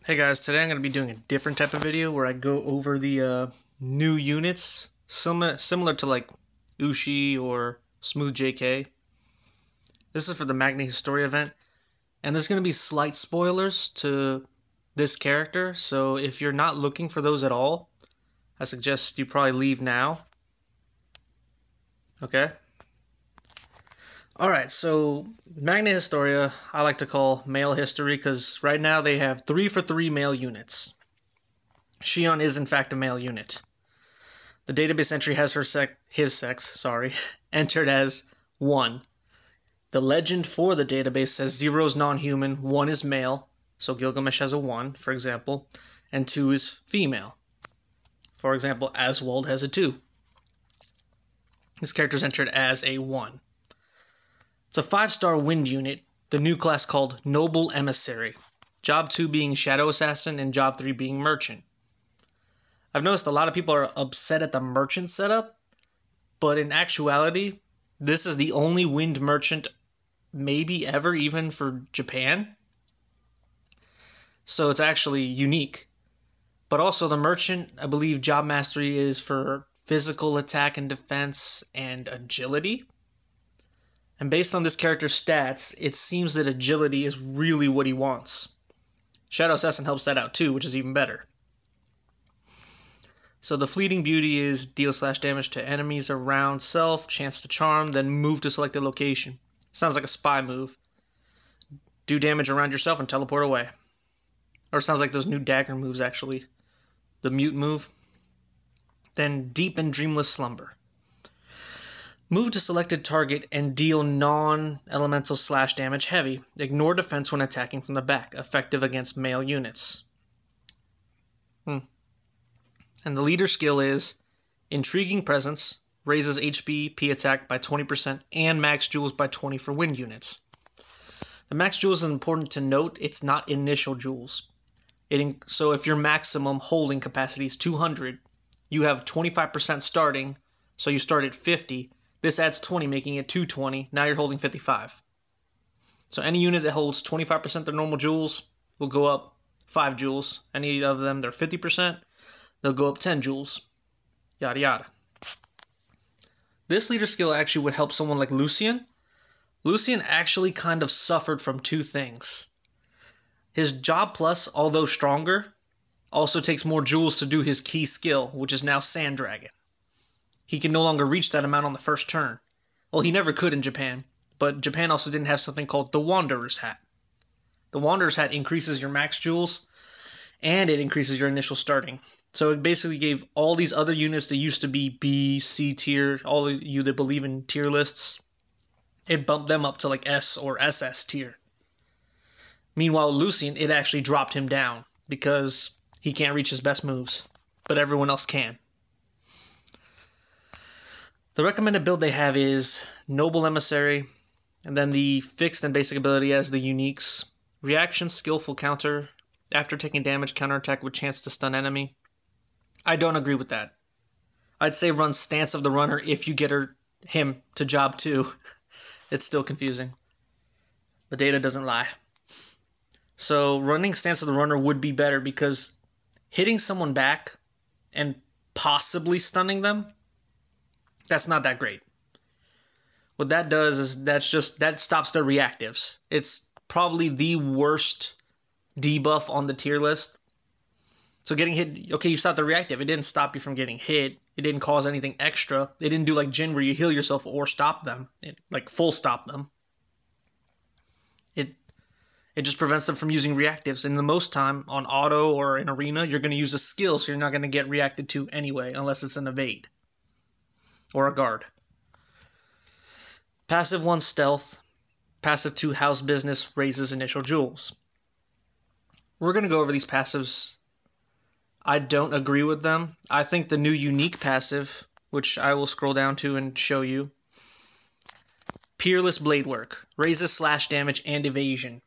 Hey guys, today I'm going to be doing a different type of video where I go over the new units, similar to like Ushi or Smooth JK. This is for the Magni Historia event, and there's going to be slight spoilers to this character, so if you're not looking for those at all, I suggest you probably leave now. Okay? Alright, so Magni Historia, I like to call male history because right now they have 3 for 3 male units. Shion is in fact a male unit. The database entry has his sex, entered as 1. The legend for the database says 0 is non-human, 1 is male, so Gilgamesh has a 1, for example, and 2 is female. For example, Aswald has a 2. This character is entered as a 1. It's a 5-star wind unit, the new class called Noble Emissary. Job 2 being Shadow Assassin and Job 3 being Merchant. I've noticed a lot of people are upset at the Merchant setup, but in actuality, this is the only wind merchant maybe ever, even for Japan. So it's actually unique. But also the Merchant, I believe Job Mastery is for physical attack and defense and agility. And based on this character's stats, it seems that agility is really what he wants. Shadow Assassin helps that out too, which is even better. So the Fleeting Beauty is deal / damage to enemies around self, chance to charm, then move to selected location. Sounds like a spy move. Do damage around yourself and teleport away. Or sounds like those new dagger moves actually. The mute move. Then Deep and Dreamless Slumber. Move to selected target and deal non-elemental / damage heavy. Ignore defense when attacking from the back. Effective against male units. And the leader skill is Intriguing Presence. Raises HP, P attack by 20% and max jewels by 20 for wind units. The max jewels is important to note. It's not initial jewels. So if your maximum holding capacity is 200, you have 25% starting. So you start at 50. This adds 20, making it 220. Now you're holding 55. So any unit that holds 25% their normal jewels will go up 5 jewels. Any of them, they're 50%, they'll go up 10 jewels. Yada yada. This leader skill actually would help someone like Lucian. Lucian actually kind of suffered from 2 things. His Job Plus, although stronger, also takes more jewels to do his key skill, which is now Sand Dragon. He can no longer reach that amount on the first turn. Well, he never could in Japan, but Japan also didn't have something called the Wanderer's Hat. The Wanderer's Hat increases your max jewels, and it increases your initial starting. So it basically gave all these other units that used to be B, C tier, all of you that believe in tier lists, it bumped them up to like S or SS tier. Meanwhile, Lucian, it actually dropped him down because he can't reach his best moves, but everyone else can. The recommended build they have is Noble Emissary, and then the fixed and basic ability as the uniques. Reaction, skillful counter. After taking damage, counterattack with chance to stun enemy. I don't agree with that. I'd say run Stance of the Runner if you get him to Job 2. It's still confusing. The data doesn't lie. So running Stance of the Runner would be better because hitting someone back and possibly stunning them, that's not that great. What that does is that stops their reactives. It's probably the worst debuff on the tier list. So getting hit, okay, you stopped the reactive. It didn't stop you from getting hit. It didn't cause anything extra. It didn't do like Jin where you heal yourself or stop them. Like full stop them. It just prevents them from using reactives. And the most time on auto or in arena, you're going to use a skill, so you're not going to get reacted to anyway, unless it's an evade. Or a guard. Passive 1 stealth. Passive 2 house business raises initial jewels. We're going to go over these passives. I don't agree with them. I think the new unique passive, which I will scroll down to and show you. Peerless Blade Work. Raises / damage and evasion.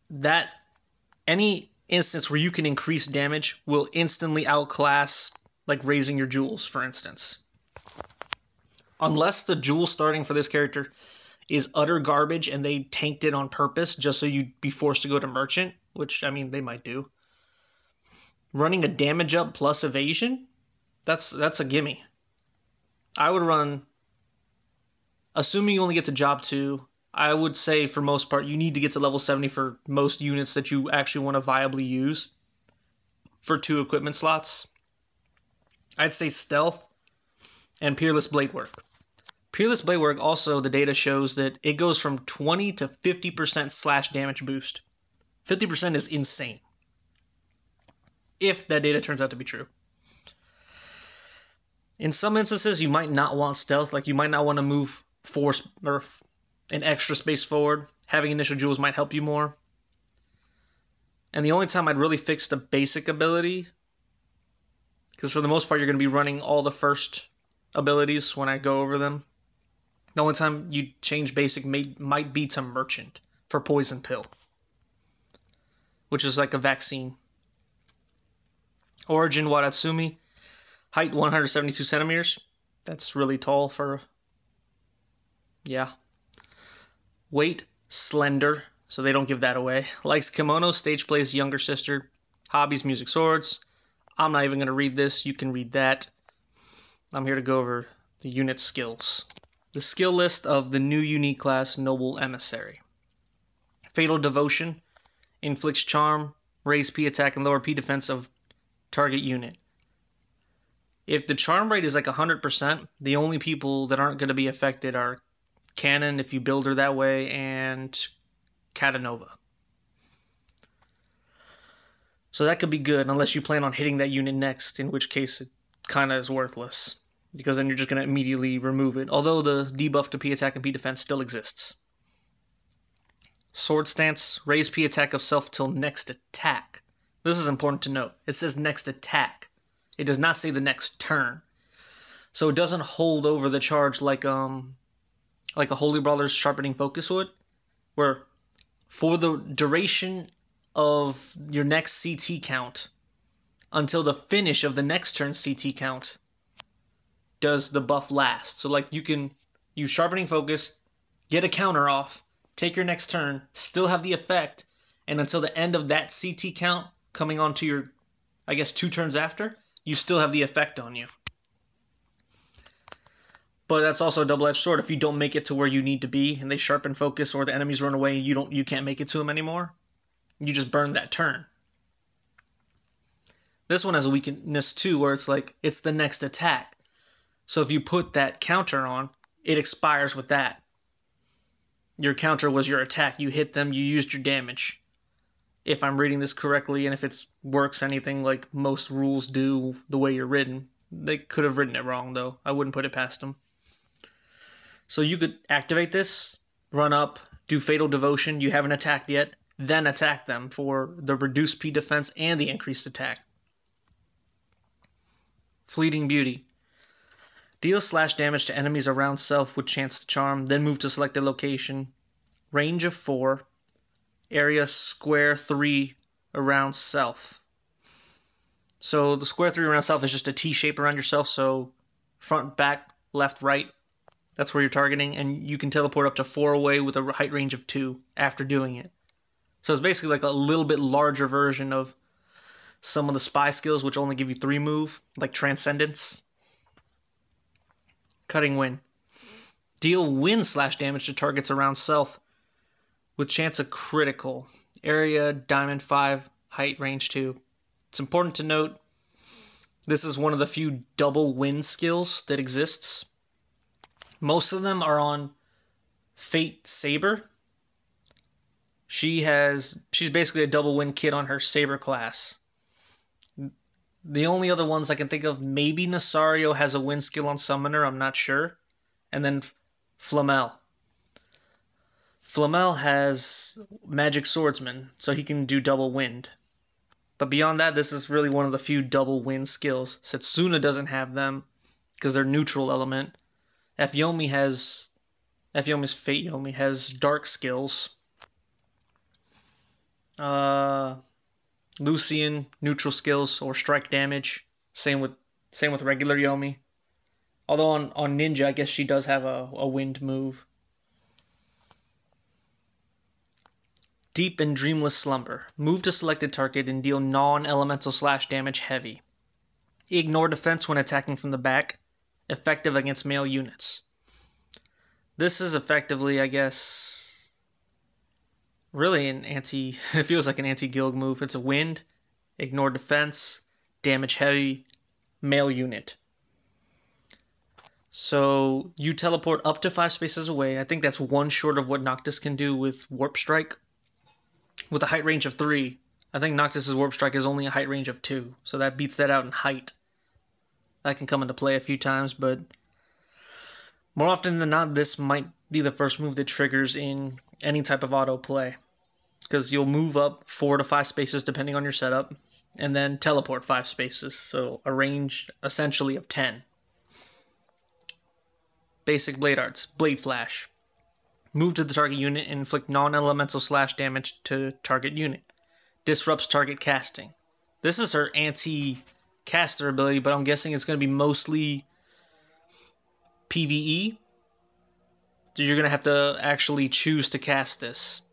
That, any instance where you can increase damage will instantly outclass like raising your jewels, for instance. Unless the jewel starting for this character is utter garbage and they tanked it on purpose just so you'd be forced to go to merchant, which, I mean, they might do. Running a damage up plus evasion, that's a gimme. I would run, assuming you only get to job 2, I would say for most part you need to get to level 70 for most units that you actually want to viably use for 2 equipment slots. I'd say stealth and peerless blade work. Peerless blade work also, the data shows that it goes from 20 to 50% slash damage boost. 50% is insane, if that data turns out to be true. In some instances, you might not want stealth, like you might not want to move force or an extra space forward. Having initial jewels might help you more. And the only time I'd really fix the basic ability, because for the most part you're going to be running all the first abilities when I go over them. The only time you change basic might be to merchant for poison pill, which is like a vaccine. Origin Wadatsumi, height 172 centimeters. That's really tall for, yeah. Weight, slender, so they don't give that away. Likes kimono, stage plays younger sister. Hobbies, music, swords. I'm not even going to read this. You can read that. I'm here to go over the unit skills. The skill list of the new unique class, Noble Emissary. Fatal Devotion. Inflicts charm, raise P attack, and lower P defense of target unit. If the charm rate is like 100%, the only people that aren't going to be affected are Cannon, if you build her that way, and Catanova. So that could be good, unless you plan on hitting that unit next, in which case it kind of is worthless, because then you're just going to immediately remove it, although the debuff to P attack and P defense still exists. Sword Stance, raise P attack of self till next attack. This is important to note. It says next attack. It does not say the next turn. So it doesn't hold over the charge like a Holy Brawler's Sharpening Focus would, where for the duration of your next CT count until the finish of the next turn's CT count does the buff last. So like you can use Sharpening Focus, get a counter off, take your next turn, still have the effect, and until the end of that CT count coming on to your, I guess, 2 turns after, you still have the effect on you. But that's also a double-edged sword. If you don't make it to where you need to be and they sharpen focus or the enemies run away and you can't make it to them anymore, you just burn that turn. This one has a weakness too, where it's like it's the next attack. So if you put that counter on, it expires with that. Your counter was your attack. You hit them, you used your damage. If I'm reading this correctly, and if it works anything like most rules do the way you're written. They could have written it wrong, though. I wouldn't put it past them. So you could activate this, run up, do Fatal Devotion. You haven't attacked yet. Then attack them for the reduced P defense and the increased attack. Fleeting Beauty. Deal slash damage to enemies around self with chance to charm, then move to selected location. Range of 4. Area square 3 around self. So the square 3 around self is just a T shape around yourself, so front, back, left, right. That's where you're targeting, and you can teleport up to 4 away with a height range of 2 after doing it. So it's basically like a little bit larger version of some of the spy skills, which only give you 3 move, like Transcendence. Cutting Wind. Deal wind slash damage to targets around self with chance of critical. Area, diamond 5, height range 2. It's important to note, this is one of the few double wind skills that exists. Most of them are on Fate Saber. She's basically a double wind kit on her Saber class. The only other ones I can think of, maybe Nasario has a wind skill on Summoner, I'm not sure. And then Flamel. Flamel has Magic Swordsman, so he can do double wind. But beyond that, this is really one of the few double wind skills. Setsuna doesn't have them because they're neutral element. Fyomi's Fate Yomi has dark skills. Lucian, neutral skills or strike damage. Same with regular Yomi. Although on Ninja, I guess she does have a wind move. Deep and Dreamless Slumber. Move to selected target and deal non-elemental slash damage heavy. Ignore defense when attacking from the back. Effective against melee units. This is effectively, I guess, really it feels like an anti-guild move. It's a wind, ignore defense, damage heavy, melee unit. So you teleport up to 5 spaces away. I think that's one short of what Noctis can do with Warp Strike. With a height range of 3, I think Noctis' Warp Strike is only a height range of 2, so that beats that out in height. That can come into play a few times, but more often than not, this might be the first move that triggers in any type of auto play. Because you'll move up 4 to 5 spaces depending on your setup, and then teleport 5 spaces, so a range essentially of 10. Basic Blade Arts. Blade Flash. Move to the target unit and inflict non-elemental slash damage to target unit. Disrupts target casting. This is her anti-caster ability, but I'm guessing it's going to be mostly PvE. So you're going to have to actually choose to cast this.